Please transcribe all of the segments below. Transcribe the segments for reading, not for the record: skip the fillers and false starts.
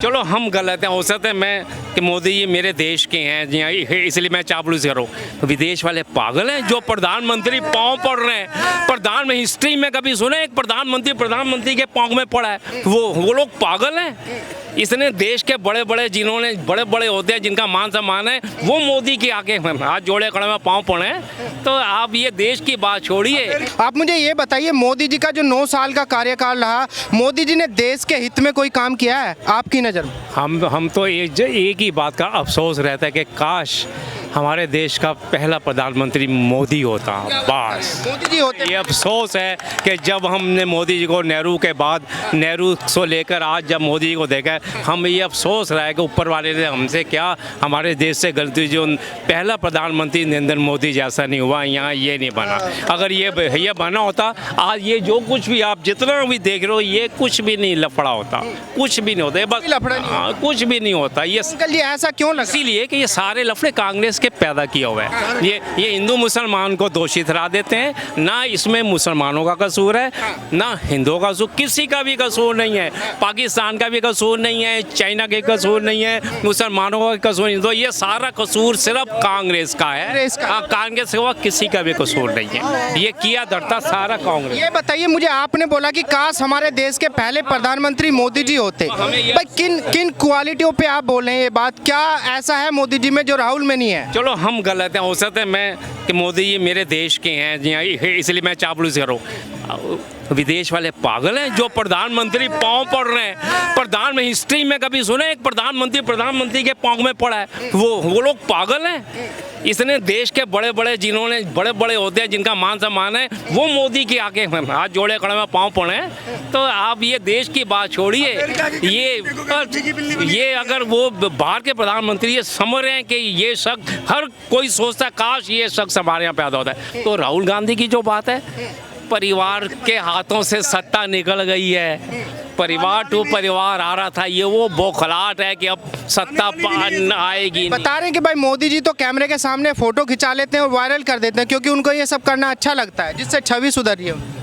चलो हम गलत हैं, हो सकता है मैं कि मोदी जी मेरे देश के हैं जी, इसलिए मैं चापलूसी करूँ। तो विदेश वाले पागल हैं जो प्रधानमंत्री पाँव पड़ रहे हैं। प्रधान में हिस्ट्री में कभी सुने एक प्रधानमंत्री के पाँव में पड़ा है? वो लोग पागल हैं। इसने देश के बड़े बड़े जिन्होंने बड़े बड़े होते हैं जिनका मान सम्मान है, वो मोदी के आगे हाथ जोड़े खड़े में पाँव पड़े हैं। तो आप ये देश की बात छोड़िए। आप मुझे ये बताइए, मोदी जी का जो 9 साल का कार्यकाल रहा, मोदी जी ने देश के हित में कोई काम किया है आपकी नज़र में? हम तो एक ही बात का अफसोस रहता है कि काश हमारे देश का पहला प्रधानमंत्री मोदी होता। बस मोदी जी होते। ये अफसोस है कि जब हमने मोदी जी को नेहरू के बाद, नेहरू से लेकर आज जब मोदी जी को देखा, हम ये अफसोस रहा है कि ऊपर वाले ने हमसे क्या हमारे देश से गलती, जो पहला प्रधानमंत्री नरेंद्र मोदी जैसा नहीं हुआ, यहाँ ये नहीं बना। अगर ये बना होता, आज ये जो कुछ भी आप जितना भी देख रहे हो, ये कुछ भी नहीं लफड़ा होता, कुछ भी नहीं होता। बस लफड़ा नहीं कुछ भी नहीं होता। ये अंकल जी ऐसा क्यों लगा? इसीलिए कि ये सारे लफड़े कांग्रेस के पैदा किया हुआ है। ये हिंदू मुसलमान को दोषी ठहरा देते हैं। ना इसमें मुसलमानों का कसूर है, ना हिंदुओं का कसूर, किसी का भी कसूर नहीं है। पाकिस्तान का भी कसूर नहीं है, चाइना के कसूर नहीं है, मुसलमानों का कसूर नहीं। तो ये सारा कसूर सिर्फ कांग्रेस का है। कांग्रेस के बाद किसी का भी कसूर नहीं है। ये किया धरता सारा कांग्रेस। ये बताइए मुझे, आपने बोला कि काश हमारे देश के पहले प्रधानमंत्री मोदी जी होते। भाई किन क्वालिटियों पे आप बोल रहे हैं ये बात? क्या ऐसा है मोदी जी में जो राहुल में नहीं है? चलो हम गलत हैं, हो सकता है मैं कि मोदी जी मेरे देश के हैं जी, इसलिए मैं चापलूसी करूँ। विदेश वाले पागल हैं जो प्रधानमंत्री पाँव पड़ रहे हैं। प्रधान में हिस्ट्री में कभी सुने एक प्रधानमंत्री के पाँव में पड़ा है? वो लोग पागल हैं। इसने देश के बड़े बड़े जिन्होंने बड़े बड़े होते हैं जिनका मान सम्मान है, वो मोदी के आगे हाथ जोड़े खड़े में पाँव पड़े हैं। तो आप ये देश की बात छोड़िए। ये अगर वो बाहर के प्रधानमंत्री ये समझ रहे हैं कि ये शख्स, हर कोई सोचता है काश ये शख्स हमारे यहाँ पैदा होता है। तो राहुल गांधी की जो बात है, परिवार के हाथों से सत्ता निकल गई है, परिवार टू परिवार आ रहा था, ये वो बौखलाहट है कि अब सत्ता आएगी। बता रहे हैं कि भाई मोदी जी तो कैमरे के सामने फोटो खिंचा लेते हैं और वायरल कर देते हैं क्योंकि उनको ये सब करना अच्छा लगता है, जिससे छवि सुधर रही है।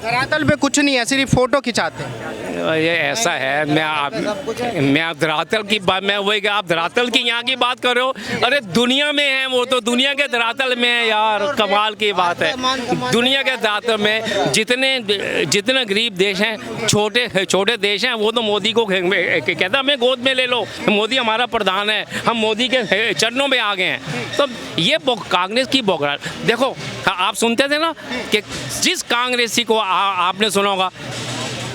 धरातल पे कुछ नहीं है, सिर्फ फोटो खिंचाते हैं। ये ऐसा है। मैं आप धरातल की बात, मैं वही आप धरातल की यहाँ की बात कर रहे हो। अरे दुनिया में है वो, तो दुनिया के धरातल में है यार, कमाल की बात है। दुनिया के धरातल में जितने गरीब देश हैं, छोटे देश हैं, वो तो मोदी को कहते हैं हमें गोद में ले लो, मोदी हमारा प्रधान है, हम मोदी के चरणों में आ गए हैं। तो ये कांग्रेस की बोखलाहट देखो। आप सुनते थे ना कि जिस कांग्रेसी को आपने सुना होगा,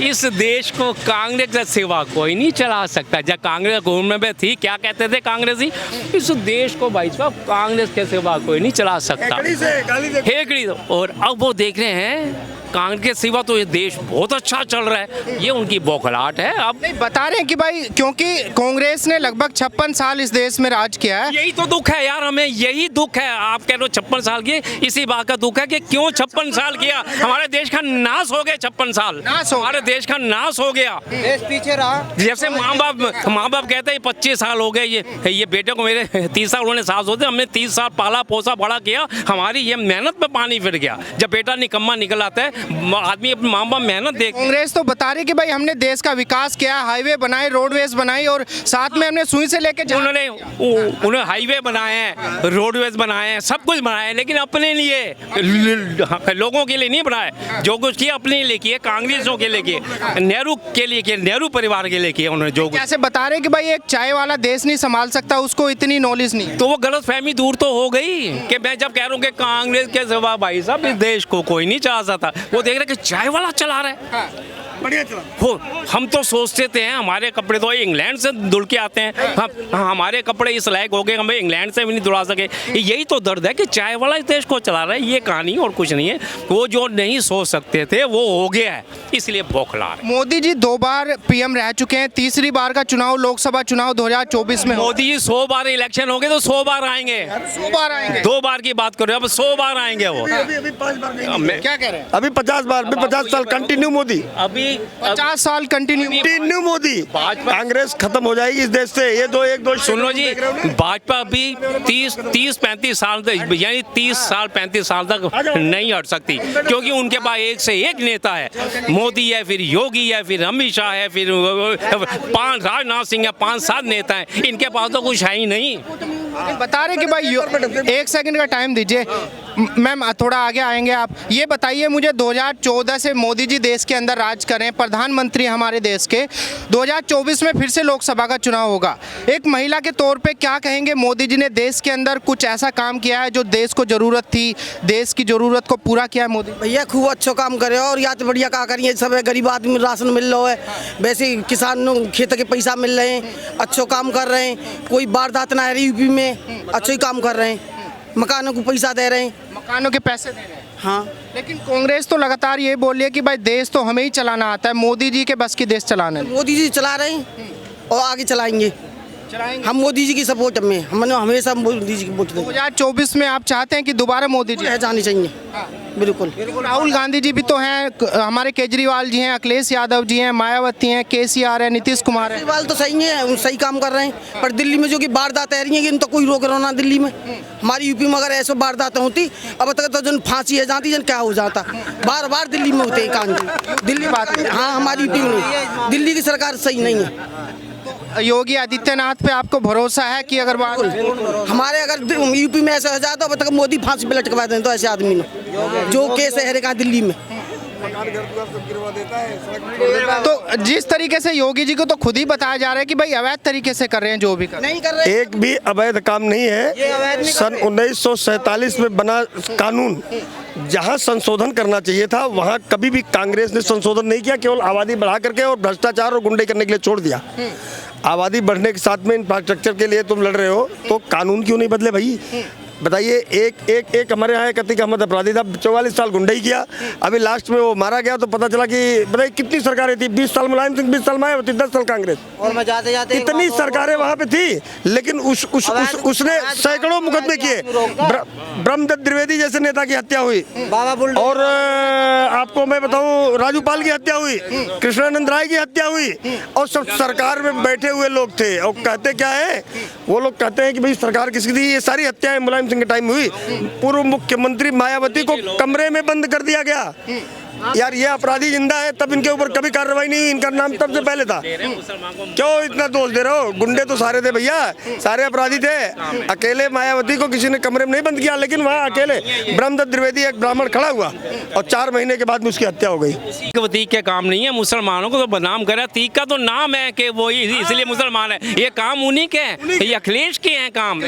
इस देश को कांग्रेस के सिवा कोई नहीं चला सकता। जब कांग्रेस घूमने में थी, क्या कहते थे कांग्रेसी? इस देश को भाई साहब कांग्रेस के सिवा कोई नहीं चला सकता। हेकड़ी। और अब वो देख रहे हैं कांग्रेस के सिवा तो ये देश बहुत अच्छा चल रहा है। ये उनकी बौखलाहट है। अब नहीं बता रहे हैं कि भाई क्योंकि कांग्रेस ने लगभग 56 साल इस देश में राज किया है। यही तो दुख है यार, हमें यही दुख है। आप कह रहे हो 56 साल की, इसी बात का दुख है कि क्यों 56 साल किया। हमारे देश का नाश हो गया। 56 साल हमारे देश का नाश हो गया। देश पीछे रहा। जैसे माँ बाप कहते हैं 25 साल हो गए, ये बेटे को मेरे 30 साल उन्होंने सास होते, हमने 30 साल पाला पोसा बड़ा किया, हमारी ये मेहनत में पानी फिर गया। जब बेटा निकम्मा निकल आता है, आदमी अपने माँ बाप मेहनत देख। कांग्रेस तो बता रही कि भाई हमने देश का विकास किया, हाईवे बनाए, रोडवेज बनाई और साथ में हमने सुई से लेके उन्होंने हाईवे बनाए हैं, रोडवेज बनाए हैं, सब कुछ बनाए हैं, लेकिन अपने लिए, लोगों के लिए नहीं बनाए। जो कुछ किया अपने लिए किए, कांग्रेसों के लिए किए, नेहरू के लिए किए, नेहरू परिवार के लिए किया उन्होंने। जो कैसे बता रहे कि भाई एक चाय वाला देश नहीं संभाल सकता, उसको इतनी नॉलेज नहीं। तो वो गलतफहमी दूर तो हो गई कि मैं जब कह रहा हूँ कि कांग्रेस के सिवा भाई साहब इस देश को कोई नहीं चला सकता। वो देख रहे कि चाय वाला चला रहा है। बढ़िया चला। हो हम तो सोचते थे हमारे कपड़े तो इंग्लैंड से धुल के आते हैं, हमारे कपड़े इस लायक हो गए, हमें इंग्लैंड से भी नहीं धुला सके। यही तो दर्द है कि चाय वाला इस देश को चला रहा है। ये कहानी और कुछ नहीं है। वो जो नहीं सोच सकते थे वो हो गया है, इसलिए बौखला रहे। मोदी जी 2 बार पीएम रह चुके हैं, तीसरी बार का चुनाव लोकसभा चुनाव 2024 में। मोदी जी 100 बार इलेक्शन हो गए तो 100 बार आएंगे। 100 बार आएंगे। 2 बार की बात करो, अब 100 बार आएंगे वो। अभी 5 बार नहीं। क्या कह रहे हैं? अभी 50 बार, 50 साल कंटिन्यू मोदी। अभी मोदी 50 साल कंटिन्यू मोदी, कांग्रेस खत्म हो जाएगी इस देश से। ये दो सुन लो जी, भाजपा भी 30-35 साल तक, यानी 30 साल 35 साल तक नहीं हट सकती, क्योंकि उनके पास एक से एक नेता है। मोदी है, फिर योगी है, फिर अमित शाह है, फिर राजनाथ सिंह है, 5-7 नेता हैं। इनके पास तो कुछ है ही नहीं। बता रहे कि भाई 1 सेकंड का टाइम दीजिए मैम, थोड़ा आगे आएंगे आप। ये बताइए मुझे, 2014 से मोदी जी देश के अंदर राज करें, प्रधानमंत्री हमारे देश के, 2024 में फिर से लोकसभा का चुनाव होगा। एक महिला के तौर पे क्या कहेंगे, मोदी जी ने देश के अंदर कुछ ऐसा काम किया है जो देश को जरूरत थी, देश की जरूरत को पूरा किया है मोदी? भैया खूब अच्छा काम करे और या तो बढ़िया क्या करिए, सब है गरीब आदमी राशन मिल रहा है, वैसे किसानों खेत के पैसा मिल रहे हैं, अच्छा काम कर रहे हैं, कोई वारदात ना है यूपी में, अच्छा ही काम कर रहे हैं, मकानों को पैसा दे रहे हैं, मकानों के पैसे दे रहे हैं। हाँ। लेकिन कांग्रेस तो लगातार ये बोल रही है कि भाई देश तो हमें ही चलाना आता है, मोदी जी के बस की देश चलाना है। मोदी जी चला रहे हैं और आगे चलाएंगे। हम मोदी जी की सपोर्ट में, हमने हमेशा मोदी जी की वोट देंगे। 2024 में आप चाहते हैं कि दोबारा मोदी जी जानी चाहिए? बिल्कुल। राहुल गांधी जी भी तो हैं, हमारे केजरीवाल जी हैं, अखिलेश यादव जी हैं, मायावती हैं, केसीआर है, नीतीश कुमार है। केजरीवाल तो सही है, उन सही काम कर रहे हैं, पर दिल्ली में जो कि वारदात आ रही है, इन तो कोई रोक रहा ना दिल्ली में। हमारी यूपी में अगर ऐसे वारदातें होती, अब तक तो जन फांसी है जाती, जन क्या हो जाता, बार बार दिल्ली में होते हैं कांड। दिल्ली बात है, हाँ, हमारी यूपी में नहीं, दिल्ली की सरकार सही नहीं है। योगी आदित्यनाथ पे आपको भरोसा है कि अगर हमारे अगर यूपी में ऐसा हो जाए तो अब तक मोदी फांसी पे लटकवा दें, तो ऐसे आदमी ने जो केस है कहाँ दिल्ली में। तो जिस तरीके से योगी जी को तो खुद ही बताया जा रहा है कि भाई अवैध तरीके से कर रहे हैं, जो भी कर नहीं कर रहे, एक भी अवैध काम नहीं है। सन 1947 में बना कानून, जहां संशोधन करना चाहिए था वहां कभी भी कांग्रेस ने संशोधन नहीं किया, केवल आबादी बढ़ा करके और भ्रष्टाचार और गुंडे करने के लिए छोड़ दिया। आबादी बढ़ने के साथ में इंफ्रास्ट्रक्चर के लिए तुम लड़ रहे हो, तो कानून क्यों नहीं बदले भाई? बताइए, एक हमारे यहाँ एक अतीक अहमद अपराधी था, 44 साल गुंडई किया, अभी लास्ट में वो मारा गया, तो पता चला कि बताइए कितनी सरकारें थी, 20 साल मुलायम सिंह, 20 साल मायावती, 10 साल कांग्रेस, और मैं जाते जाते इतनी सरकारें वहाँ पे थी, लेकिन उसने सैकड़ों मुकदमे किए। ब्रह्मदत्त द्विवेदी जैसे नेता की हत्या हुई, और आपको मैं बताऊं राजू पाल की हत्या हुई, कृष्णानंद राय की हत्या हुई, और सब सरकार में बैठे हुए लोग थे। और कहते क्या है, वो लोग कहते हैं कि भाई सरकार किसकी थी? ये सारी हत्याएं मुलायम सिंह के टाइम हुई। पूर्व मुख्यमंत्री मायावती को कमरे में बंद कर दिया गया। यार ये अपराधी जिंदा है, तब इनके ऊपर कभी कार्रवाई नहीं हुई, इनका नाम तब से पहले था। क्यों इतना दोष दे रहे हो? गुंडे तो सारे थे भैया, सारे अपराधी थे। अकेले मायावती को किसी ने कमरे में नहीं बंद किया, लेकिन वहाँ अकेले ब्रह्मदत्त द्विवेदी एक ब्राह्मण खड़ा हुआ और 4 महीने के बाद में उसकी हत्या हो गई। तीक के काम नहीं है, मुसलमानों को तो बदनाम करे। तीक का तो नाम है कि वो इसलिए मुसलमान है, ये काम उन्हीं के हैं, ये अखिलेश के हैं काम,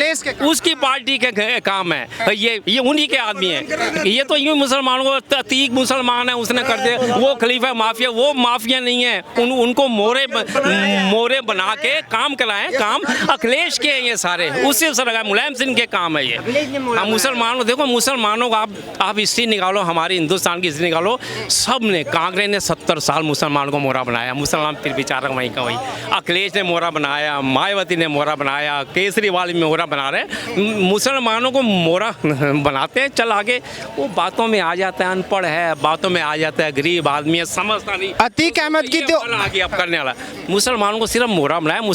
उसकी पार्टी के काम है, ये उन्हीं के आदमी है। ये तो यूं मुसलमानों को तीक मुसलमान है उसने कर दिया, वो खलीफा माफिया, वो माफिया नहीं है, उनको मोरे बना के काम कराएं। काम अखिलेश के हैं ये सारे, उससे सरकार मुलायम सिंह के काम है ये। हम मुसलमानों, देखो मुसलमानों का आप हिस्ट्री निकालो, हमारे हिंदुस्तान की हिस्ट्री निकालो, सब ने, कांग्रेस ने 70 साल मुसलमानों को मोहरा बनाया, मुसलमान फिर बेचारा वहीं का वहीं, अखिलेश ने मोहरा बनाया, मायावती ने मोहरा बनाया, केजरीवाल भी मोहरा बना रहे। मुसलमानों को मोहरा बनाते हैं, चल आगे, वो बातों में आ जाता है, अनपढ़ है, बातों में आ जाता है, गरीब आदमी है, समझता नहीं। अतीक अहमद की तो आगे अब करने वाला, मुसलमानों को सिर्फ मोहरा बनाया।